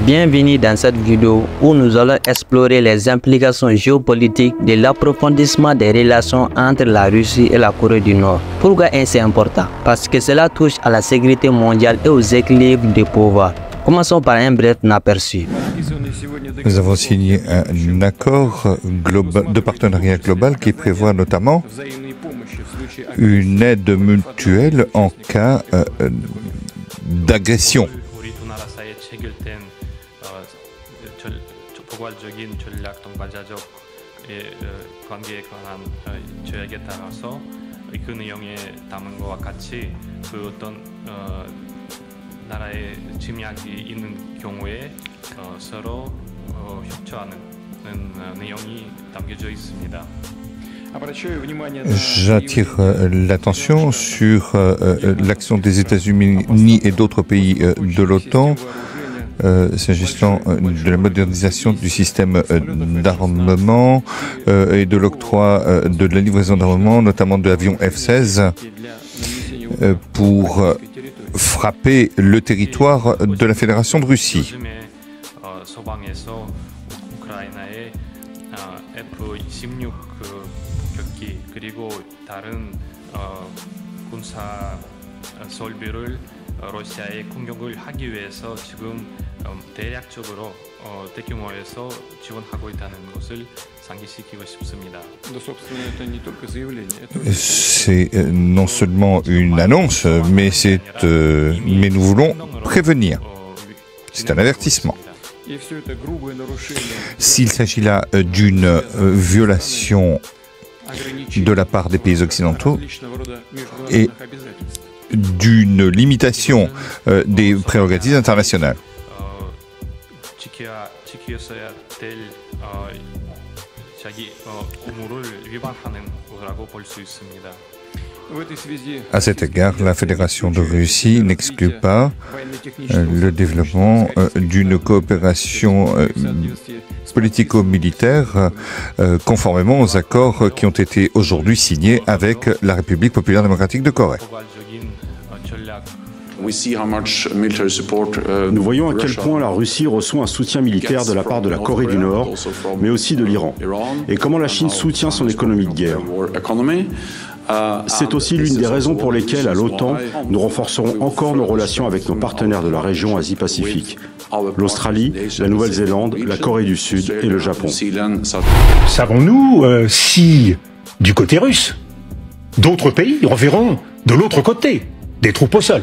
Bienvenue dans cette vidéo où nous allons explorer les implications géopolitiques de l'approfondissement des relations entre la Russie et la Corée du Nord. Pourquoi c'est important? Parce que cela touche à la sécurité mondiale et aux équilibres de pouvoir. Commençons par un bref aperçu. Nous avons signé un accord de partenariat global qui prévoit notamment une aide mutuelle en cas d'agression. J'attire l'attention sur l'action des États-Unis et d'autres pays de l'OTAN s'agissant de la modernisation du système d'armement et de l'octroi de la livraison d'armement, notamment de l'avion F-16, pour frapper le territoire de la Fédération de Russie. C'est non seulement une annonce, mais nous voulons prévenir. C'est un avertissement. S'il s'agit là d'une violation de la part des pays occidentaux et d'une limitation des prérogatives internationales. À cet égard, la Fédération de Russie n'exclut pas le développement d'une coopération politico-militaire conformément aux accords qui ont été aujourd'hui signés avec la République populaire démocratique de Corée. Nous voyons à quel point la Russie reçoit un soutien militaire de la part de la Corée du Nord, mais aussi de l'Iran, et comment la Chine soutient son économie de guerre. C'est aussi l'une des raisons pour lesquelles, à l'OTAN, nous renforcerons encore nos relations avec nos partenaires de la région Asie-Pacifique, l'Australie, la Nouvelle-Zélande, la Corée du Sud et le Japon. Savons-nous si, du côté russe, d'autres pays reverront de l'autre côté des troupes au sol?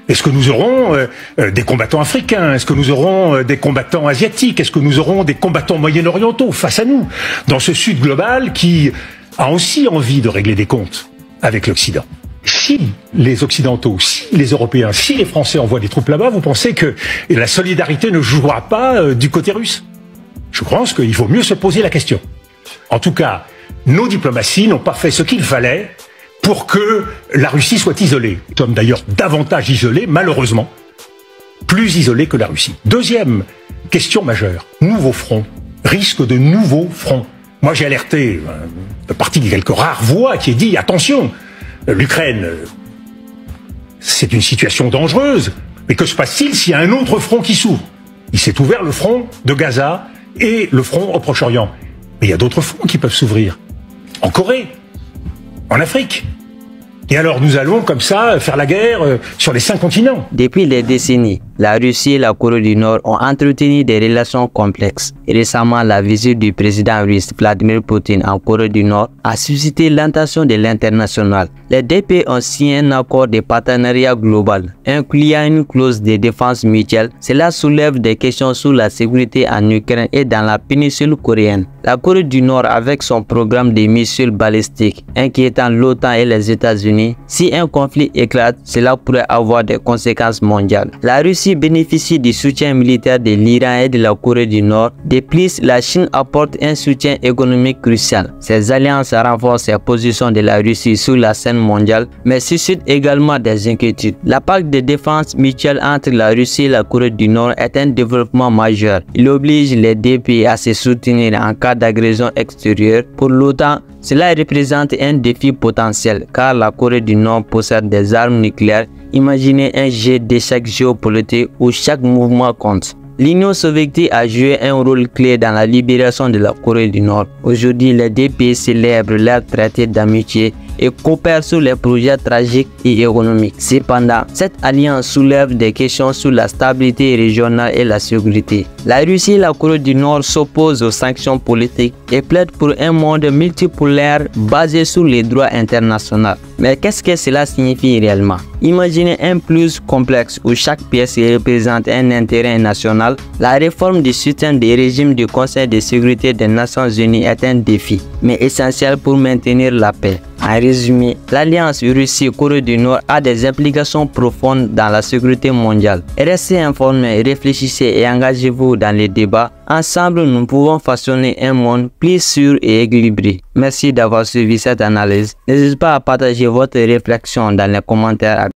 Est-ce que nous aurons des combattants africains? Est-ce que nous aurons des combattants asiatiques? Est-ce que nous aurons des combattants moyen-orientaux face à nous, dans ce Sud global qui a aussi envie de régler des comptes avec l'Occident? Si les Occidentaux, si les Européens, si les Français envoient des troupes là-bas, vous pensez que la solidarité ne jouera pas du côté russe? Je pense qu'il vaut mieux se poser la question. En tout cas, nos diplomaties n'ont pas fait ce qu'il fallait pour que la Russie soit isolée. Nous sommes d'ailleurs davantage isolés, malheureusement, plus isolés que la Russie. Deuxième question majeure, nouveau front, risque de nouveaux fronts. Moi j'ai alerté de partie de quelques rares voix qui a dit attention, l'Ukraine, c'est une situation dangereuse, mais que se passe-t-il s'il y a un autre front qui s'ouvre? Il s'est ouvert le front de Gaza et le front au Proche-Orient. Mais il y a d'autres fronts qui peuvent s'ouvrir. En Corée, en Afrique. Et alors nous allons comme ça faire la guerre sur les 5 continents. Depuis des décennies, la Russie et la Corée du Nord ont entretenu des relations complexes. Et récemment, la visite du président russe Vladimir Poutine en Corée du Nord a suscité l'attention de l'international. Les deux pays ont signé un accord de partenariat global, incluant une clause de défense mutuelle. Cela soulève des questions sur la sécurité en Ukraine et dans la péninsule coréenne. La Corée du Nord, avec son programme de missiles balistiques, inquiétant l'OTAN et les États-Unis, si un conflit éclate, cela pourrait avoir des conséquences mondiales. La Russie bénéficie du soutien militaire de l'Iran et de la Corée du Nord. De plus, la Chine apporte un soutien économique crucial. Ces alliances renforcent les positions de la Russie sur la scène mondiale, mais suscitent également des inquiétudes. La pacte de défense mutuelle entre la Russie et la Corée du Nord est un développement majeur. Il oblige les deux pays à se soutenir en cas d'agression extérieure. Pour l'OTAN, cela représente un défi potentiel car la Corée du Nord possède des armes nucléaires. Imaginez un jeu d'échecs géopolitique où chaque mouvement compte. L'Union soviétique a joué un rôle clé dans la libération de la Corée du Nord. Aujourd'hui, les deux pays célèbrent leur traité d'amitié et coopèrent sur les projets tragiques et économiques. Cependant, cette alliance soulève des questions sur la stabilité régionale et la sécurité. La Russie et la Corée du Nord s'opposent aux sanctions politiques et plaident pour un monde multipolaire basé sur les droits internationaux. Mais qu'est-ce que cela signifie réellement? Imaginez un plus complexe où chaque pièce représente un intérêt national. La réforme du système des régimes du Conseil de sécurité des Nations Unies est un défi, mais essentiel pour maintenir la paix. En résumé, l'alliance Russie-Corée du Nord a des implications profondes dans la sécurité mondiale. Restez informés, réfléchissez et engagez-vous dans les débats. Ensemble, nous pouvons façonner un monde plus sûr et équilibré. Merci d'avoir suivi cette analyse. N'hésitez pas à partager votre réflexion dans les commentaires.